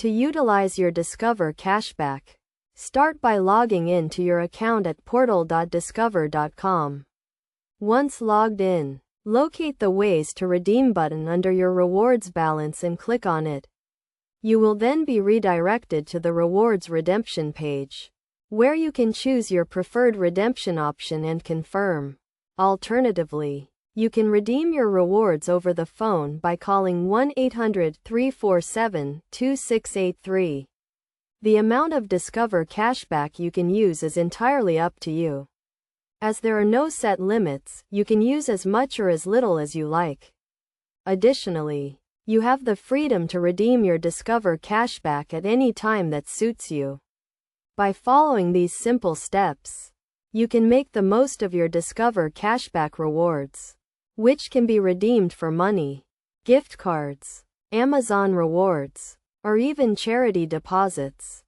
To utilize your Discover Cashback, start by logging in to your account at portal.discover.com. Once logged in, locate the Ways to Redeem button under your rewards balance and click on it. You will then be redirected to the rewards redemption page, where you can choose your preferred redemption option and confirm. Alternatively, you can redeem your rewards over the phone by calling 1-800-347-2683. The amount of Discover Cashback you can use is entirely up to you. As there are no set limits, you can use as much or as little as you like. Additionally, you have the freedom to redeem your Discover Cashback at any time that suits you. By following these simple steps, you can make the most of your Discover Cashback rewards, which can be redeemed for money, gift cards, Amazon rewards, or even charity deposits.